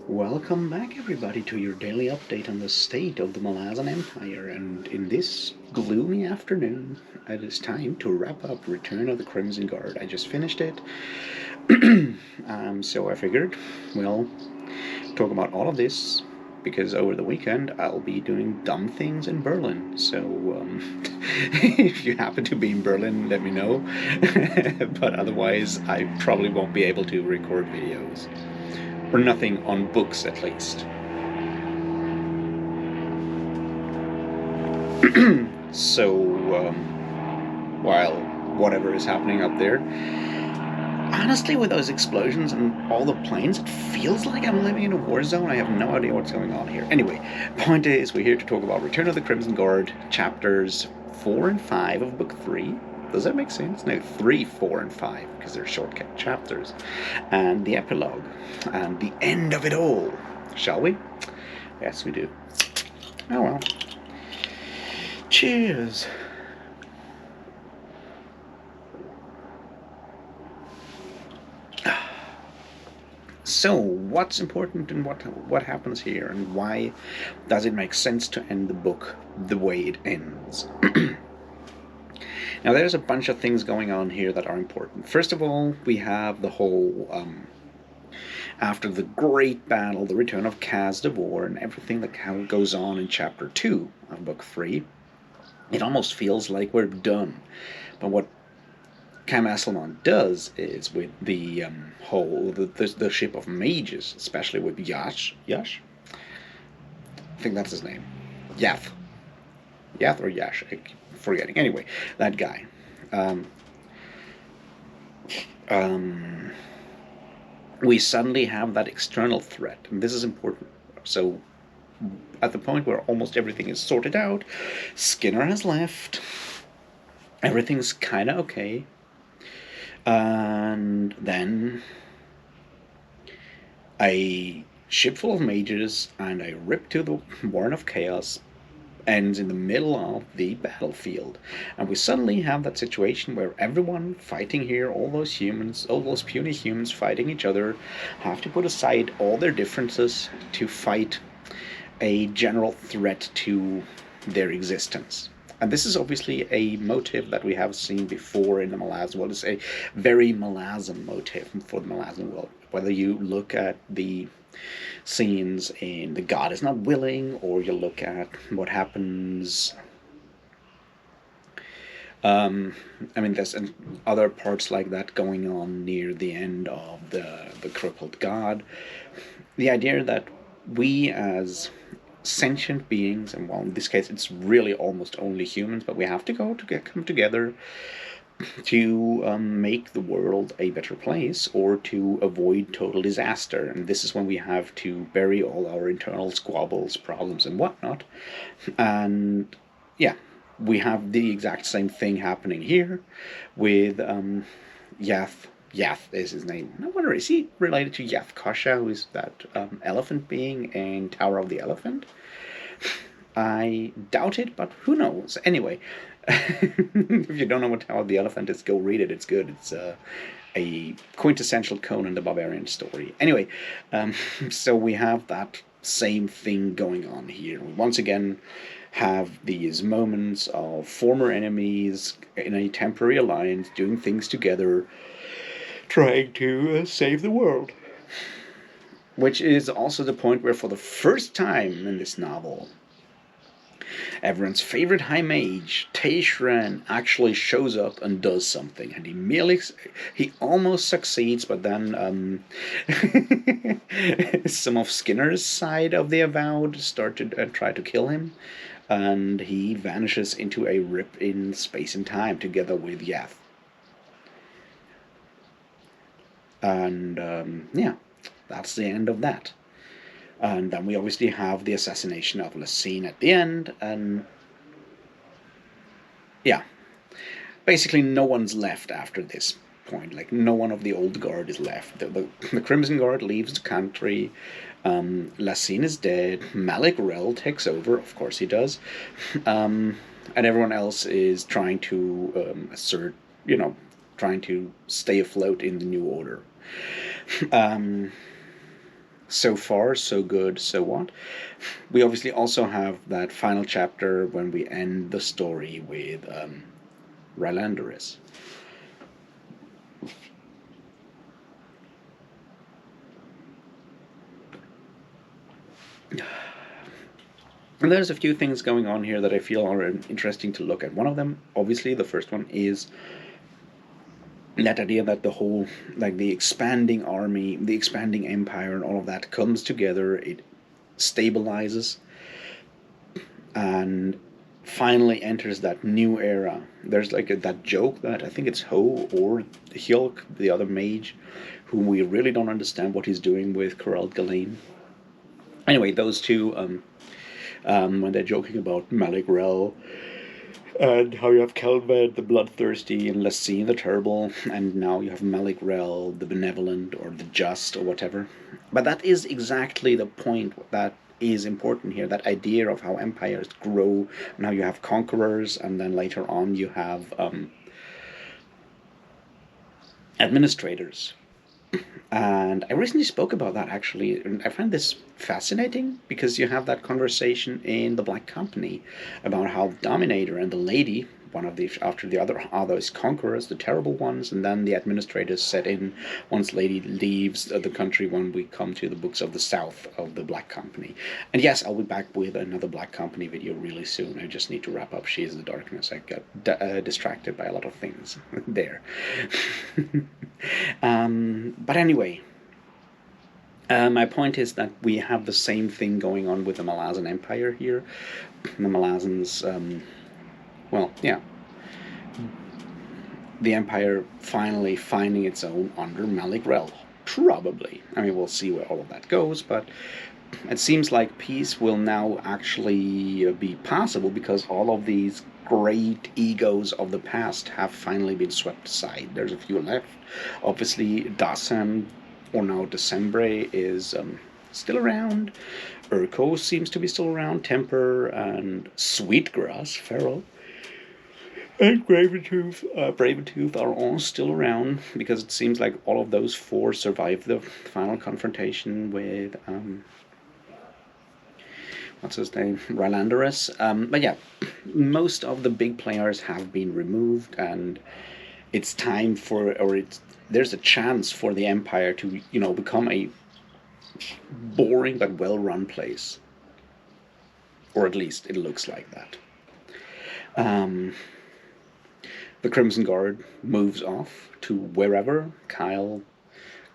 Welcome back, everybody, to your daily update on the state of the Malazan Empire. And in this gloomy afternoon, it is time to wrap up Return of the Crimson Guard. I just finished it, so I figured, well, talk about all of this because over the weekend I'll be doing dumb things in Berlin. So if you happen to be in Berlin, let me know. But otherwise, I probably won't be able to record videos. Or nothing on books, at least. So, while whatever is happening up there, honestly, with those explosions and all the planes, it feels like I'm living in a war zone. I have no idea what's going on here. Anyway, point is, we're here to talk about Return of the Crimson Guard, chapters 4 and 5 of Book 3. Does that make sense? No, 3, 4, and 5, because they're shortcut chapters. And the epilogue, and the end of it all. Shall we? Yes, we do. Oh well. Cheers. So, what's important and what happens here, and why does it make sense to end the book the way it ends? Now, there's a bunch of things going on here that are important. First of all, we have the whole after the great battle, the return of Kaz Devor, and everything that goes on in chapter 2 of book 3. It almost feels like we're done. But what Cam Asselman does is with the whole the ship of mages, especially with Yash, I think that's his name, Yath or Yash, I'm forgetting. Anyway, that guy. We suddenly have that external threat, and this is important. So, at the point where almost everything is sorted out, Skinner has left. Everything's kind of okay. And then a ship full of mages and a rip to the Warren of Chaos ends in the middle of the battlefield. And we suddenly have that situation where everyone fighting here, all those humans, all those puny humans fighting each other, have to put aside all their differences to fight a general threat to their existence. And this is obviously a motive that we have seen before in the Malazan world. It's a very Malazan motive for the Malazan world. Whether you look at the scenes in The God is Not Willing, or you look at what happens. There's other parts like that going on near the end of the Crippled God. The idea that we as sentient beings, and well, in this case, it's really almost only humans, but we have to come together to make the world a better place or to avoid total disaster. And this is when we have to bury all our internal squabbles, problems, and whatnot. And yeah, we have the exact same thing happening here with Yath. Yath is his name. I wonder, is he related to Yath Kasha, who is that elephant being in Tower of the Elephant? I doubt it, but who knows? Anyway, if you don't know what Tower of the Elephant is, go read it. It's good. It's a quintessential Conan the Barbarian story. Anyway, so we have that same thing going on here. We once again have these moments of former enemies in a temporary alliance doing things together, trying to save the world. Which is also the point where, for the first time in this novel, everyone's favorite high mage, Teishran, actually shows up and does something. And he almost succeeds, but then some of Skinner's side of the Avowed start to try to kill him. And he vanishes into a rip in space and time together with Yath. And yeah, that's the end of that. And then we obviously have the assassination of Lacine at the end, and yeah, basically no one's left after this point. Like, no one of the old guard is left. The Crimson Guard leaves the country. Lacine is dead. Malik Rel takes over, of course he does. And everyone else is trying to trying to stay afloat in the New Order. So far, so good, so what? We obviously also have that final chapter when we end the story with Rylanderis. And there's a few things going on here that I feel are interesting to look at. One of them, obviously, the first one is that idea that the whole, like the expanding army, the expanding empire, and all of that comes together, it stabilizes, and finally enters that new era. There's like that joke that I think it's Ho or Hyuk, the other mage, whom we really don't understand what he's doing with Corel Galen. Anyway, those two, when they're joking about Malik Rel and how you have Kelved the bloodthirsty and Lassine the terrible, and now you have Malik Rel the benevolent or the just or whatever. But that is exactly the point that is important here, that idea of how empires grow. Now you have conquerors, and then later on you have administrators. And I recently spoke about that actually, and I find this fascinating because you have that conversation in the Black Company about how the Dominator and the Lady, one of the after the other, are those conquerors, the terrible ones, and then the administrators set in once Lady leaves the country when we come to the books of the South of the Black Company. And yes, I'll be back with another Black Company video really soon. I just need to wrap up She is the Darkness. I got distracted by a lot of things there. But anyway, my point is that we have the same thing going on with the Malazan Empire here. The Malazans, well, yeah, the Empire finally finding its own under Malik Rel. Probably. I mean, we'll see where all of that goes, but it seems like peace will now actually be possible because all of these great egos of the past have finally been swept aside. There's a few left. Obviously, Dasan, or now December, is still around. Urko seems to be still around. Temper and Sweetgrass, Feral, and Braventooth are all still around because it seems like all of those four survived the final confrontation with what's his name, Rylanderis. But yeah, most of the big players have been removed, and it's time for, or it's there's a chance for the Empire to become a boring but well-run place, or at least it looks like that. The Crimson Guard moves off to wherever Kyle,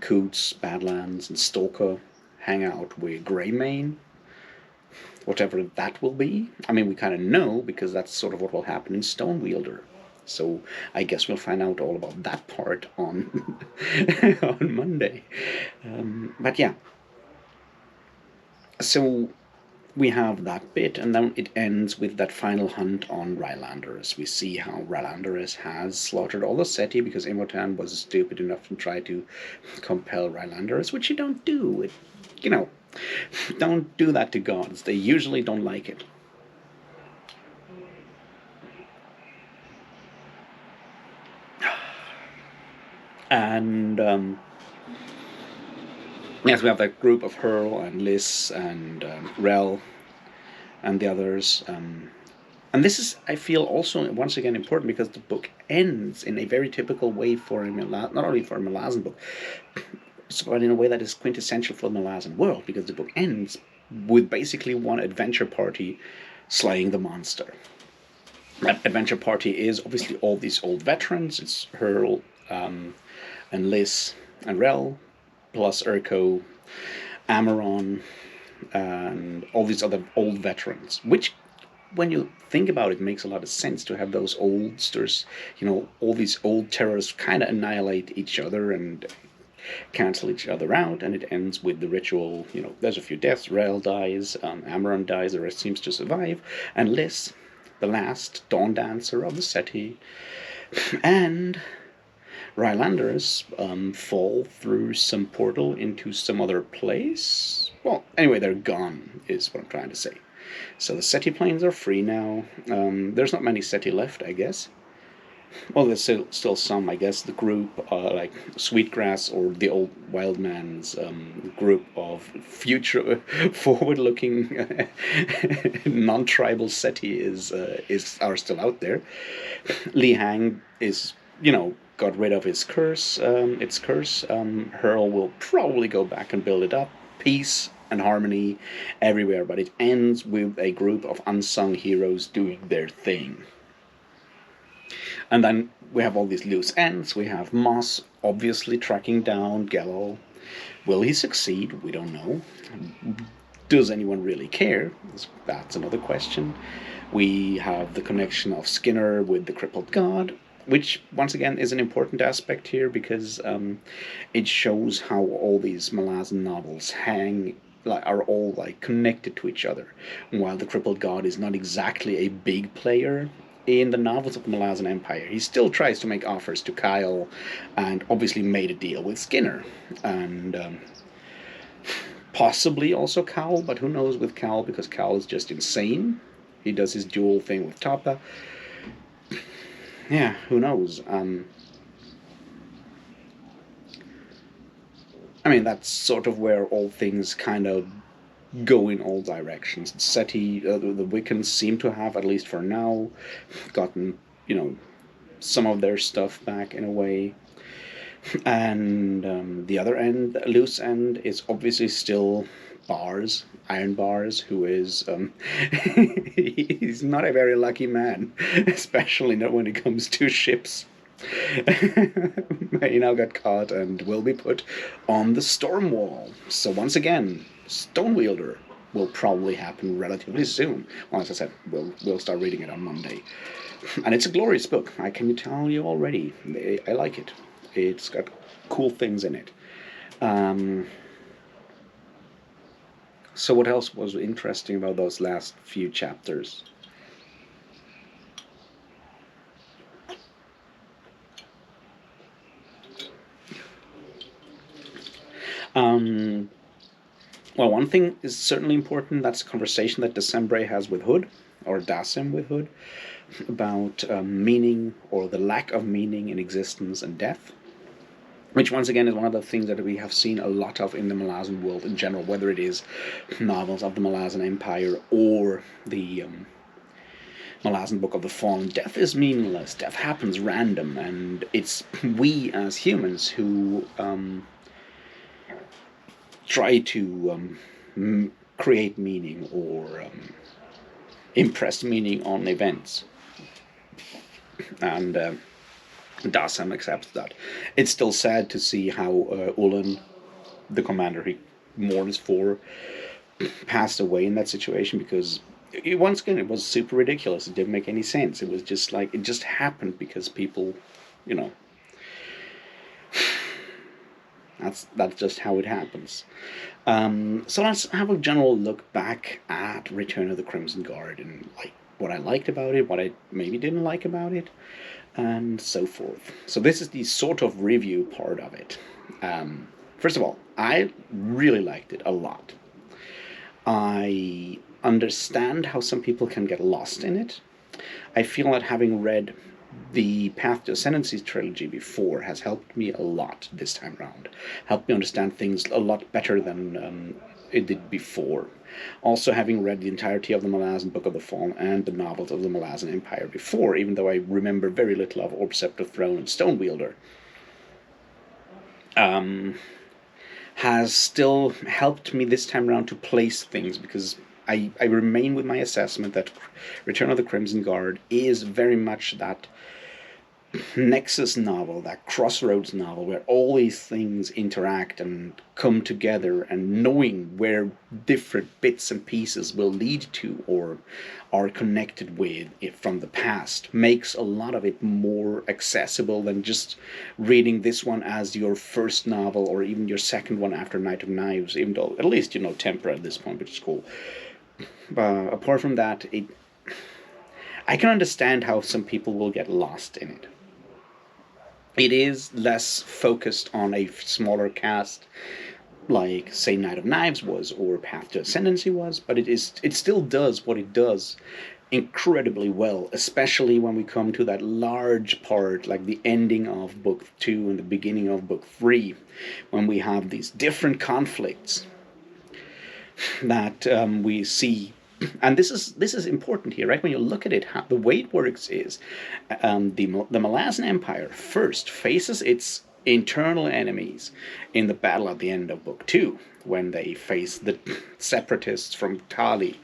Coots, Badlands, and Stalker hang out with Greymane, whatever that will be. I mean, we kind of know because that's sort of what will happen in Stonewielder. So I guess we'll find out all about that part on on Monday. But yeah, so we have that bit, and then it ends with that final hunt on Rylanderis. We see how Rylanderis has slaughtered all the Seti because Imotan was stupid enough to try to compel Rylanderis, which you don't do. Don't do that to gods. They usually don't like it. And yes, we have that group of Hurl and Liz and Rel and the others. And this is, I feel, also once again important because the book ends in a very typical way for a not only for a Malazan book, but in a way that is quintessential for the Malazan world, because the book ends with basically one adventure party slaying the monster. That adventure party is obviously all these old veterans. It's Hurl and Liz and Rel, plus Urko, Amaron, and all these other old veterans, which, when you think about it, makes a lot of sense to have those oldsters, all these old terrorists kind of annihilate each other and cancel each other out, and it ends with the ritual. There's a few deaths. Rel dies, Amaron dies, the rest seems to survive, and Liz, the last Dawn Dancer of the Seti, and Rylanders fall through some portal into some other place. Well, anyway, they're gone, is what I'm trying to say. So the Seti planes are free now. There's not many Seti left, I guess. Well, there's still some, I guess. The group, like Sweetgrass or the Old Wild Man's group of future, forward-looking, non-tribal SETI is are still out there. Li Hang is, got rid of his curse. Its curse. Hurl will probably go back and build it up. Peace and harmony everywhere, but it ends with a group of unsung heroes doing their thing. And then we have all these loose ends. We have Moss obviously tracking down Gallo. Will he succeed? We don't know. Does anyone really care? That's another question. We have the connection of Skinner with the crippled god, which once again is an important aspect here because it shows how all these Malazan novels are all like connected to each other. While the crippled god is not exactly a big player in the novels of the Malazan Empire, he still tries to make offers to Kyle, and obviously made a deal with Skinner, and possibly also Cal, but who knows with Cal, because Cal is just insane. He does his dual thing with Toppa. Yeah, who knows? I mean, that's sort of where all things kind of go in all directions. SETI, the Wiccans seem to have, at least for now, gotten, some of their stuff back in a way. And the other end, loose end, is obviously still Iron Bars, who is he's not a very lucky man, especially not when it comes to ships. He now got caught and will be put on the storm wall. So once again, Stonewielder will probably happen relatively soon. Well, as I said, we'll start reading it on Monday, and it's a glorious book. I can tell you already. I like it. It's got cool things in it. So what else was interesting about those last few chapters? Well, one thing is certainly important. That's a conversation that December has with Hood, or Dasim with Hood, about meaning, or the lack of meaning in existence and death. Which, once again, is one of the things that we have seen a lot of in the Malazan world in general, whether it is novels of the Malazan Empire or the Malazan Book of the Fallen. Death is meaningless. Death happens random, and it's we as humans who try to create meaning or impress meaning on events. And Dassam accepts that. It's still sad to see how Ulan, the commander he mourns for, passed away in that situation, because once again it was super ridiculous. It didn't make any sense. It was just like it just happened because people, that's just how it happens. So let's have a general look back at Return of the Crimson Guard, and like what I liked about it, what I maybe didn't like about it, and so forth. So this is the sort of review part of it. First of all, I really liked it a lot. I understand how some people can get lost in it. I feel that having read the Path to Ascendancy trilogy before has helped me a lot this time around. Helped me understand things a lot better than it did before. Also, having read the entirety of the Malazan Book of the Fallen and the novels of the Malazan Empire before, even though I remember very little of Orb Scepter Throne and Stonewielder, has still helped me this time around to place things, because I remain with my assessment that Return of the Crimson Guard is very much that Nexus novel, that crossroads novel, where all these things interact and come together, and knowing where different bits and pieces will lead to or are connected with it from the past makes a lot of it more accessible than just reading this one as your first novel or even your second one after Night of Knives, even though at least you know Tempera at this point, which is cool. Apart from that, I can understand how some people will get lost in it. It is less focused on a smaller cast, like, say, Night of Knives was, or Path to Ascendancy was, but it still does what it does incredibly well, especially when we come to that large part, like the ending of book 2 and the beginning of book 3, when we have these different conflicts that we see. And this is important here, right? When you look at it, how, the way it works is the Malazan Empire first faces its internal enemies in the battle at the end of book 2, when they face the separatists from Tali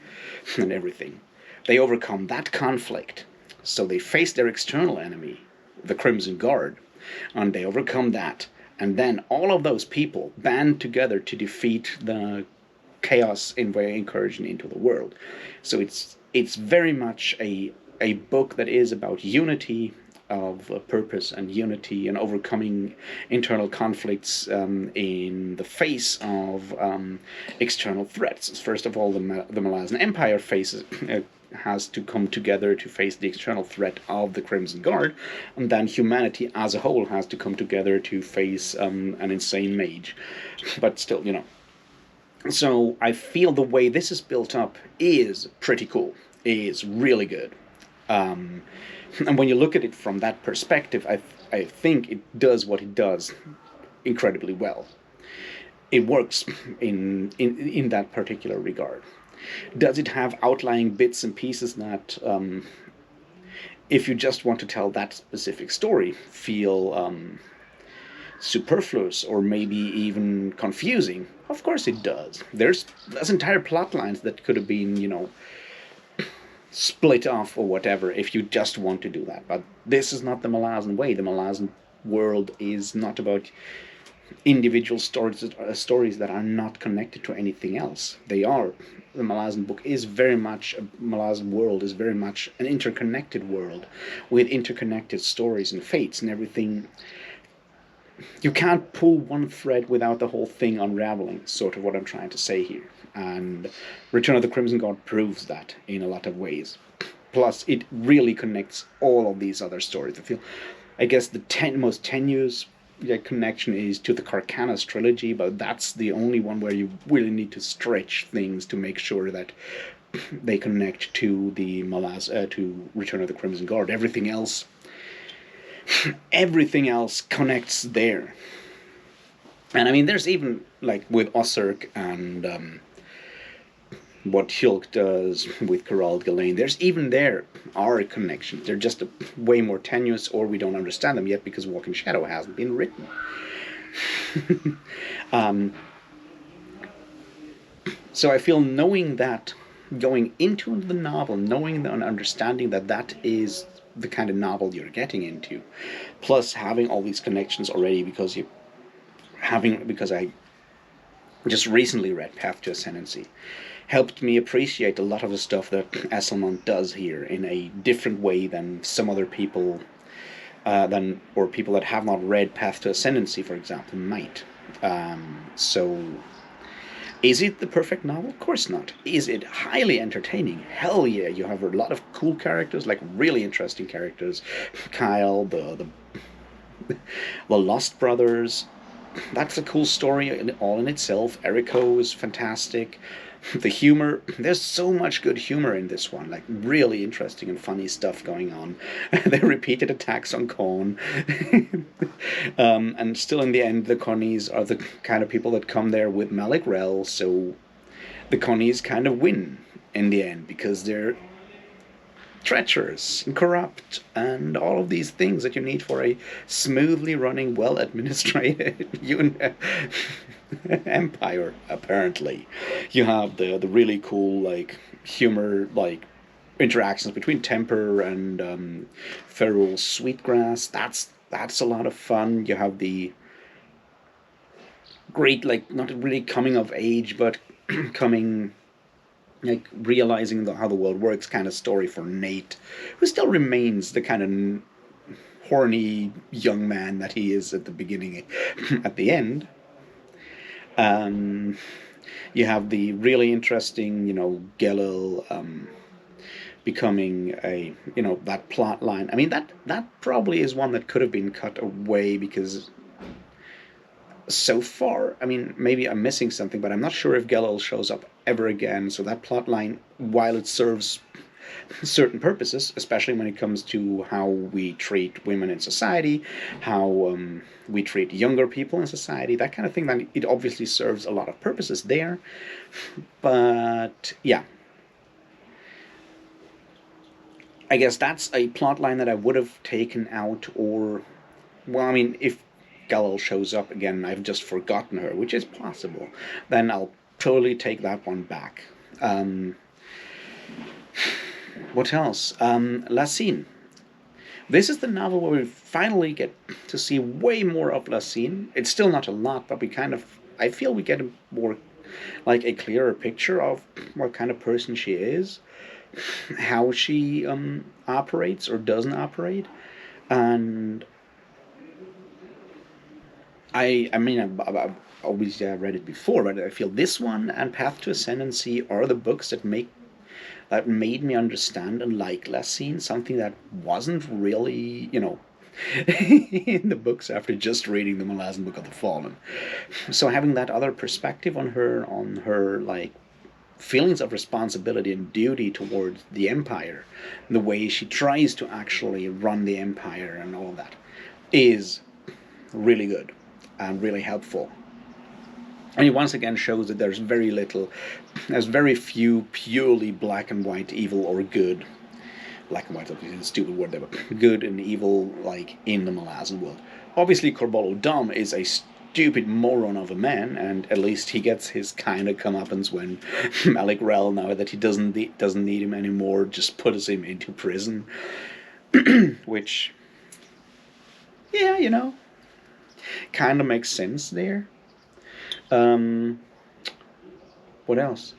and everything. They overcome that conflict, so they face their external enemy, the Crimson Guard, and they overcome that. And then all of those people band together to defeat the chaos incursion into the world. So it's very much a book that is about unity of purpose and unity and overcoming internal conflicts in the face of external threats. First of all, the Malazan Empire faces has to come together to face the external threat of the Crimson Guard, and then humanity as a whole has to come together to face an insane mage. But still, so I feel the way this is built up is pretty cool. Is really good. And when you look at it from that perspective, I think it does what it does incredibly well. It works in that particular regard. Does it have outlying bits and pieces that, if you just want to tell that specific story, feel superfluous or maybe even confusing? Of course it does. There's entire plot lines that could have been, split off or whatever if you just want to do that. But this is not the Malazan way. The Malazan world is not about individual stories that are not connected to anything else. They are. The Malazan book is very much, Malazan world is very much an interconnected world with interconnected stories and fates and everything. You can't pull one thread without the whole thing unraveling, sort of what I'm trying to say here. And Return of the Crimson Guard proves that in a lot of ways. Plus, it really connects all of these other stories. I guess the most tenuous connection is to the Carcanas trilogy, but that's the only one where you really need to stretch things to make sure that they connect to the to Return of the Crimson Guard. Everything else connects there. And I mean, there's even, like, with Osirk and what Hulk does with Geralt Galen, there's even there are connections. They're just way more tenuous, or we don't understand them yet because Walking Shadow hasn't been written. So I feel knowing that, going into the novel, knowing and understanding that that is the kind of novel you're getting into, plus having all these connections already because I just recently read Path to Ascendancy, helped me appreciate a lot of the stuff that Esselmont does here in a different way than some other people, or people that have not read Path to Ascendancy, for example, might. So, is it the perfect novel? Of course not. Is it highly entertaining? Hell yeah! You have a lot of cool characters, like really interesting characters. Kyle, the Lost Brothers. That's a cool story all in itself. Eriko is fantastic. The humor, there's so much good humor in this one, like really interesting and funny stuff going on. The repeated attacks on Khorne. And still in the end, the Connies are the kind of people that come there with Malik Rel, so the Connies kind of win in the end because they're treacherous and corrupt and all of these things that you need for a smoothly running, well administrated empire. Apparently, you have the really cool, like, humor, like interactions between Temper and Ferrule Sweetgrass. That's a lot of fun. You have the great, like, not really coming of age, but coming, like, realizing how the world works kind of story for Nate, who still remains the kind of horny young man that he is at the beginning. At the end, you have the really interesting, Gelil becoming that plot line. I mean, that probably is one that could have been cut away because so far, I mean, maybe I'm missing something, but I'm not sure if Gelil shows up ever again. So that plot line, while it serves certain purposes, especially when it comes to how we treat women in society, how we treat younger people in society, that kind of thing. Then it obviously serves a lot of purposes there. But yeah, I guess that's a plot line that I would have taken out, or, well, I mean, if Galil shows up again, I've just forgotten her, which is possible, then I'll totally take that one back. Um, what else? Lacine. This is the novel where we finally get to see way more of Lacine. It's still not a lot, but we kind of, I feel we get a more, like, a clearer picture of what kind of person she is, how she operates or doesn't operate, and I mean, I've obviously I read it before, but I feel this one and Path to Ascendancy are the books that made me understand and like Lacine, something that wasn't really, in the books after just reading the Malazan Book of the Fallen. So having that other perspective on her like feelings of responsibility and duty towards the Empire, the way she tries to actually run the Empire and all of that, is really good and really helpful. And it once again shows that there's very few purely black and white evil or good. Black and white is a stupid word there, but good and evil, like, in the Malazan world. Obviously, Corbollo Dom is a stupid moron of a man, and at least he gets his kind of comeuppance when Malik Rel, now that he doesn't need him anymore, just puts him into prison. Which, yeah, kind of makes sense there. Um, what else?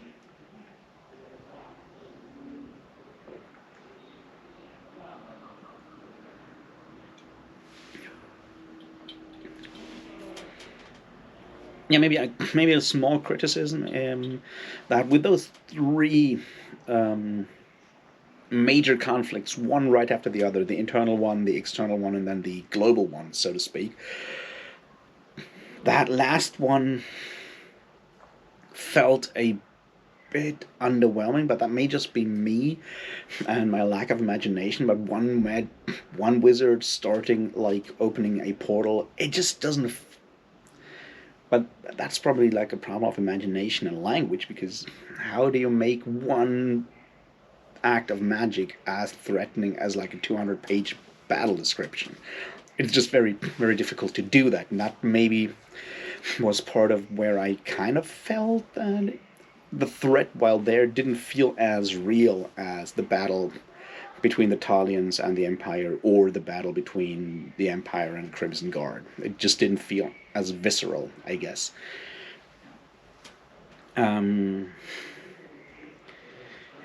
Yeah, maybe a small criticism, that with those three major conflicts, one right after the other, the internal one, the external one, and then the global one, so to speak. That last one felt a bit underwhelming, but that may just be me and my lack of imagination. But one wizard starting, like, opening a portal, it just doesn't. But that's probably like a problem of imagination and language, because how do you make one act of magic as threatening as like a 200-page battle description? It's just very, very difficult to do that, and that maybe was part of where I kind of felt that the threat, while there, didn't feel as real as the battle between the Talians and the Empire, or the battle between the Empire and Crimson Guard. It just didn't feel as visceral, I guess. Um,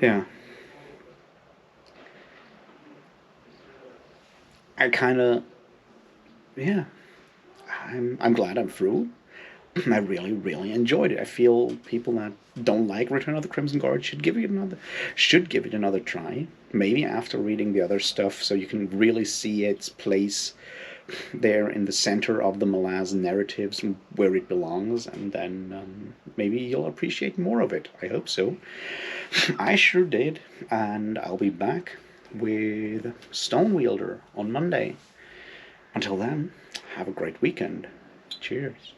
yeah. I kind of, yeah. I'm glad I'm through. I really, really enjoyed it. I feel people that don't like Return of the Crimson Guard should give it another try. Maybe after reading the other stuff, so you can really see its place there in the center of the Malazan narratives and where it belongs, and then maybe you'll appreciate more of it. I hope so. I sure did, and I'll be back with Stonewielder on Monday. Until then, have a great weekend. Cheers.